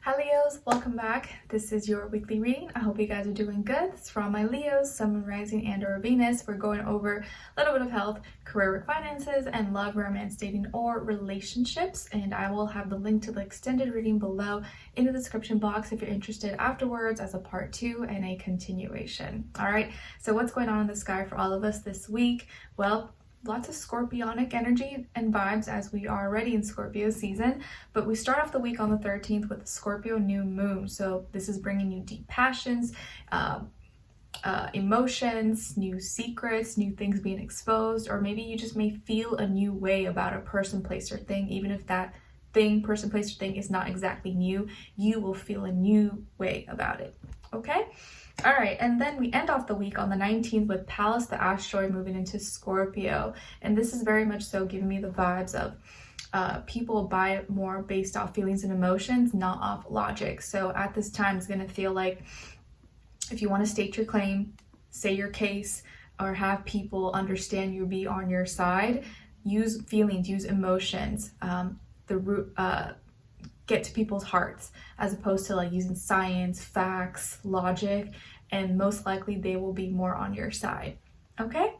Hi Leos, welcome back. This is your weekly reading. I hope you guys are doing good. It's for all my Leos, Sun, Rising, and or Venus. We're going over a little bit of health, career, work, finances, and love, romance, dating, or relationships. And I will have the link to the extended reading below in the description box if you're interested afterwards as a part 2 and a continuation. All right, so what's going on in the sky for all of us this week? Well, lots of scorpionic energy and vibes as we are already in Scorpio season, but we start off the week on the 13th with the Scorpio new moon. So this is bringing you deep passions, emotions, new secrets, new things being exposed, or maybe you just may feel a new way about a person, place, or thing. Even if that thing, person, place, or thing is not exactly new, you will feel a new way about it. Okay? All right, and then we end off the week on the 19th with Pallas, the asteroid, moving into Scorpio. And this is very much so giving me the vibes of people buy more based off feelings and emotions, not off logic. So at this time, it's going to feel like if you want to state your claim, say your case, or have people understand you, be on your side, use feelings, use emotions, get to people's hearts, as opposed to like using science, facts, logic, and most likely they will be more on your side. Okay?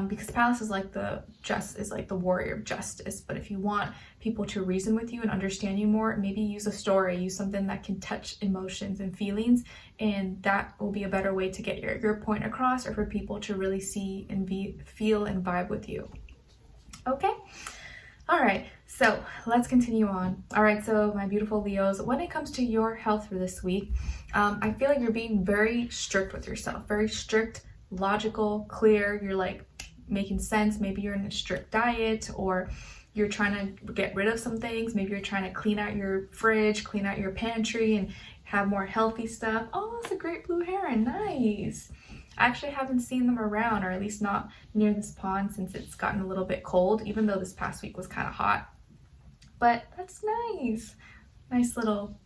Because Pallas is like the warrior of justice. But if you want people to reason with you and understand you more, maybe use a story, use something that can touch emotions and feelings, and that will be a better way to get your point across, or for people to really see and feel and vibe with you. Okay? All right, so let's continue on. All right, so my beautiful Leos, when it comes to your health for this week, I feel like you're being very strict with yourself, very strict, logical, clear. You're like making sense. Maybe you're in a strict diet, or you're trying to get rid of some things. Maybe you're trying to clean out your fridge, clean out your pantry, and have more healthy stuff. Oh, it's a great blue heron. Nice. I actually haven't seen them around, or at least not near this pond, since it's gotten a little bit cold, even though this past week was kind of hot. But that's nice. Nice little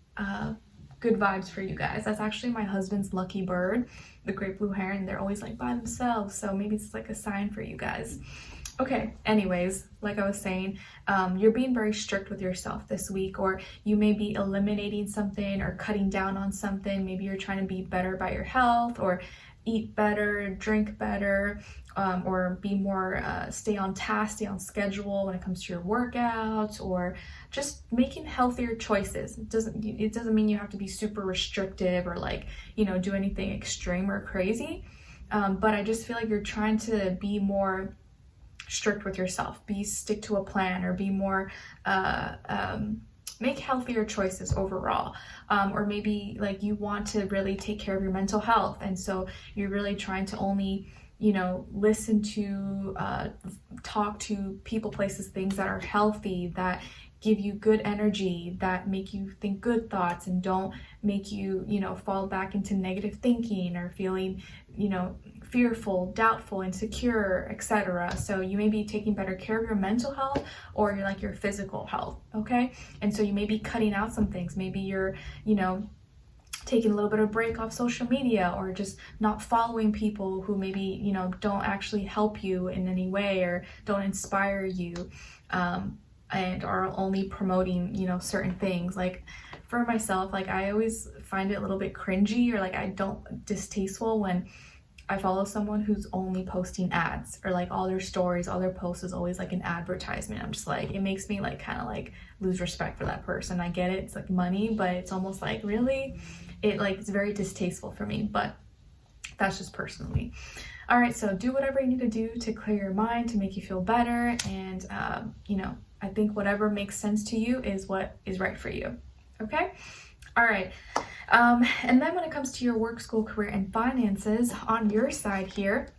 good vibes for you guys. That's actually my husband's lucky bird, the great blue heron. They're always like by themselves, so maybe it's like a sign for you guys. Okay, anyways, like I was saying, you're being very strict with yourself this week, or you may be eliminating something or cutting down on something. Maybe you're trying to be better about your health, or eat better, drink better, or be more, stay on task, stay on schedule when it comes to your workouts, or just making healthier choices. It doesn't mean you have to be super restrictive or like, do anything extreme or crazy. But I just feel like you're trying to be more strict with yourself, stick to a plan, or be more, make healthier choices overall. Or maybe like you want to really take care of your mental health, and so you're really trying to only listen to talk to people, places, things that are healthy, that give you good energy, that make you think good thoughts, and don't make you fall back into negative thinking or feeling fearful, doubtful, insecure, etc. So you may be taking better care of your mental health, or your physical health. Okay? And so you may be cutting out some things. Maybe you're taking a little bit of break off social media, or just not following people who maybe don't actually help you in any way, or don't inspire you, and are only promoting certain things. Like for myself, like I always find it a little bit cringy, or like I don't distasteful when I follow someone who's only posting ads, or like all their stories, all their posts is always like an advertisement. I'm just like, it makes me like kind of like lose respect for that person. I get it, it's like money, but it's almost like, really? It's very distasteful for me, but that's just personally. All right, so do whatever you need to do to clear your mind, to make you feel better. And, I think whatever makes sense to you is what is right for you. Okay? All right. And then when it comes to your work, school, career, and finances on your side here,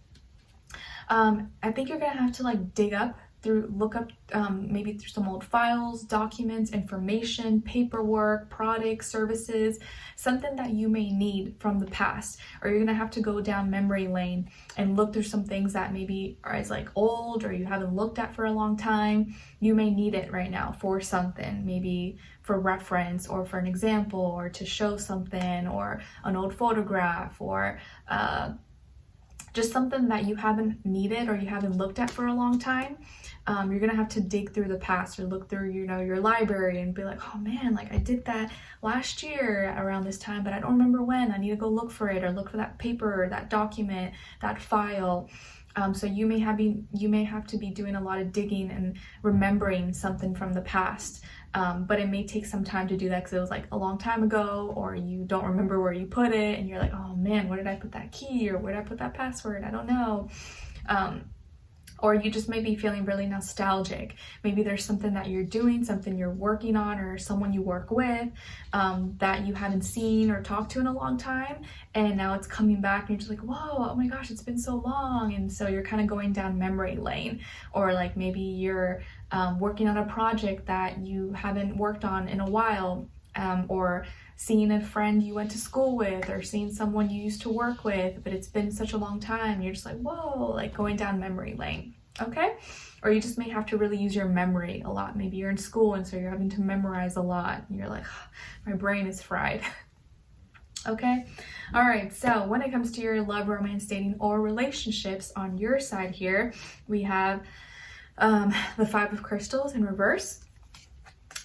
I think you're going to have to look up maybe through some old files, documents, information, paperwork, products, services, something that you may need from the past. Or you're gonna have to go down memory lane and look through some things that maybe are old, or you haven't looked at for a long time. You may need it right now for something, maybe for reference, or for an example, or to show something, or an old photograph, or just something that you haven't needed or you haven't looked at for a long time. You're gonna have to dig through the past or look through, you know, your library and be like, oh man, like I did that last year around this time, but I don't remember when. I need to go look for it, or look for that paper or that document, that file. So you may have to be doing a lot of digging and remembering something from the past. But it may take some time to do that because it was like a long time ago, or you don't remember where you put it and you're like, oh man, where did I put that key, or where did I put that password? I don't know. Or you just may be feeling really nostalgic. Maybe there's something that you're doing, something you're working on, or someone you work with that you haven't seen or talked to in a long time, and now it's coming back and you're just like, whoa, oh my gosh, it's been so long. And so you're kind of going down memory lane. Or like maybe you're working on a project that you haven't worked on in a while, or seeing a friend you went to school with, or seeing someone you used to work with, but it's been such a long time. You're just like, whoa, like going down memory lane, okay? Or you just may have to really use your memory a lot. Maybe you're in school and so you're having to memorize a lot. And you're like, oh, my brain is fried. Okay? All right, so when it comes to your love, romance, dating, or relationships on your side here, we have the Five of Crystals in reverse,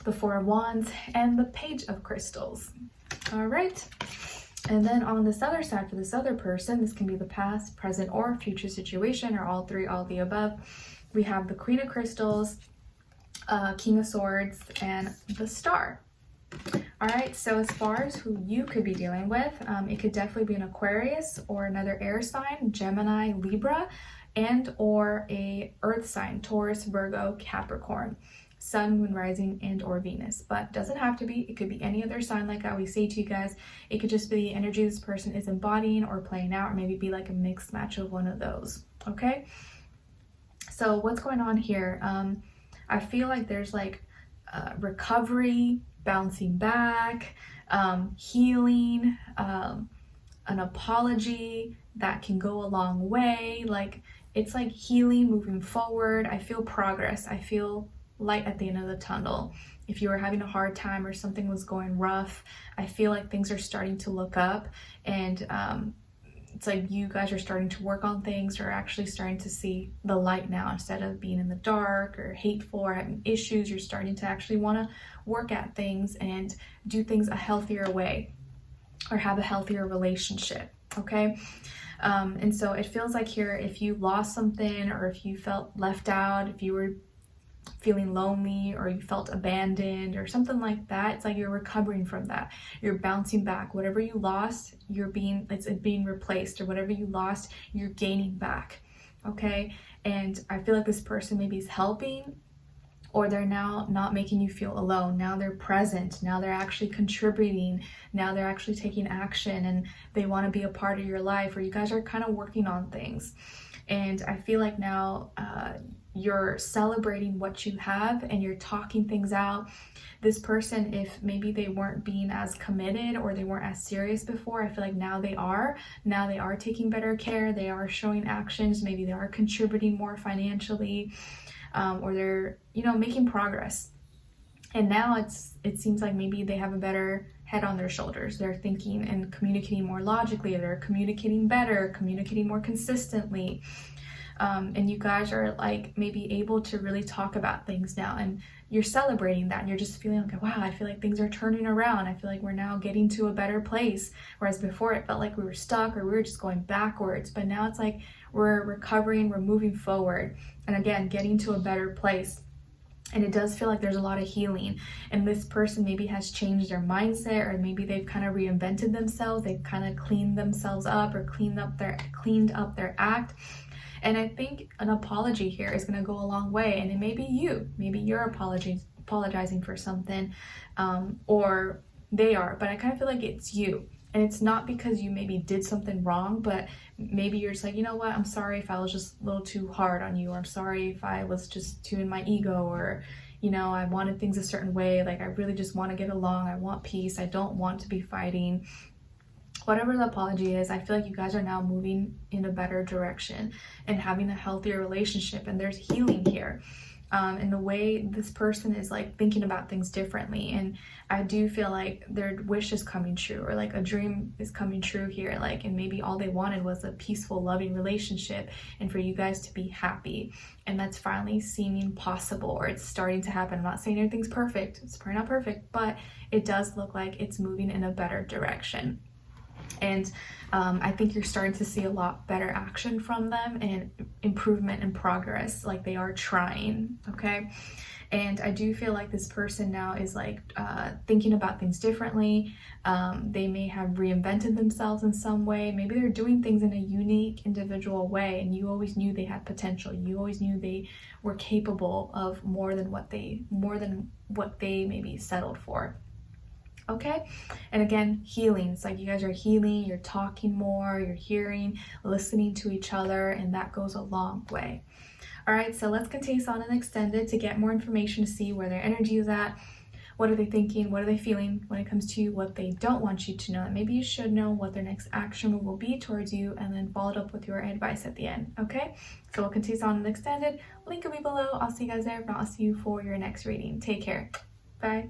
the Four of Wands, and the Page of Crystals. All right. And then on this other side, for this other person, this can be the past, present, or future situation, or all three, all the above. We have the Queen of Crystals, King of Swords, and the Star. All right, so as far as who you could be dealing with, it could definitely be an Aquarius or another air sign, Gemini, Libra, and or a earth sign, Taurus, Virgo, Capricorn, Sun, Moon, Rising, and or Venus. But doesn't have to be. It could be any other sign. Like I always say to you guys, it could just be the energy this person is embodying or playing out, or maybe be like a mixed match of one of those. Okay, so what's going on here? I feel like there's like recovery, bouncing back, healing, an apology that can go a long way. Like it's like healing, moving forward. I feel progress. I feel light at the end of the tunnel. If you were having a hard time or something was going rough, I feel like things are starting to look up, and it's like you guys are starting to work on things, or actually starting to see the light now. Instead of being in the dark or hateful or having issues, you're starting to actually want to work at things and do things a healthier way, or have a healthier relationship. Okay. And so it feels like here, if you lost something, or if you felt left out, if you were feeling lonely, or you felt abandoned or something like that, it's like you're recovering from that. You're bouncing back. Whatever you lost, it's being replaced, or whatever you lost, you're gaining back. Okay. And I feel like this person maybe is helping, or they're now not making you feel alone. Now they're present. Now they're actually contributing. Now they're actually taking action, and they want to be a part of your life, or you guys are kind of working on things. And I feel like now you're celebrating what you have, and you're talking things out. This person, if maybe they weren't being as committed, or they weren't as serious before, I feel like now they are. Now they are taking better care. They are showing actions. Maybe they are contributing more financially, or they're, making progress. And now it seems like maybe they have a better head on their shoulders. They're thinking and communicating more logically. They're communicating better, communicating more consistently. And you guys are like maybe able to really talk about things now, and you're celebrating that, and you're just feeling like, wow, I feel like things are turning around. I feel like we're now getting to a better place. Whereas before it felt like we were stuck, or we were just going backwards. But now it's like we're recovering, we're moving forward, and again, getting to a better place. And it does feel like there's a lot of healing, and this person maybe has changed their mindset, or maybe they've kind of reinvented themselves. They've kind of cleaned themselves up, or cleaned up their act. And I think an apology here is going to go a long way. And it may be you. Maybe you're apologizing for something, or they are. But I kind of feel like it's you. And it's not because you maybe did something wrong, but maybe you're just like, you know what, I'm sorry if I was just a little too hard on you, or I'm sorry if I was just too in my ego, or, I wanted things a certain way. Like, I really just want to get along. I want peace. I don't want to be fighting. Whatever the apology is, I feel like you guys are now moving in a better direction and having a healthier relationship, and there's healing here. and the way this person is like thinking about things differently. And I do feel like their wish is coming true, or like a dream is coming true here, like, and maybe all they wanted was a peaceful, loving relationship and for you guys to be happy. And that's finally seeming possible, or it's starting to happen. I'm not saying everything's perfect, it's probably not perfect, but it does look like it's moving in a better direction. And I think you're starting to see a lot better action from them and improvement and progress, like they are trying, okay? And I do feel like this person now is like thinking about things differently. They may have reinvented themselves in some way. Maybe they're doing things in a unique, individual way, and you always knew they had potential. You always knew they were capable of more than what they maybe settled for. Okay, and again, healing. It's like you guys are healing, you're talking more, you're hearing, listening to each other, and that goes a long way. All right, so let's continue on and extended to get more information, to see where their energy is at. What are they thinking? What are they feeling when it comes to what they don't want you to know? And maybe you should know what their next action move will be towards you, and then follow it up with your advice at the end. Okay, so we'll continue on and extended. Link will be below. I'll see you guys there. If not, I'll see you for your next reading. Take care. Bye.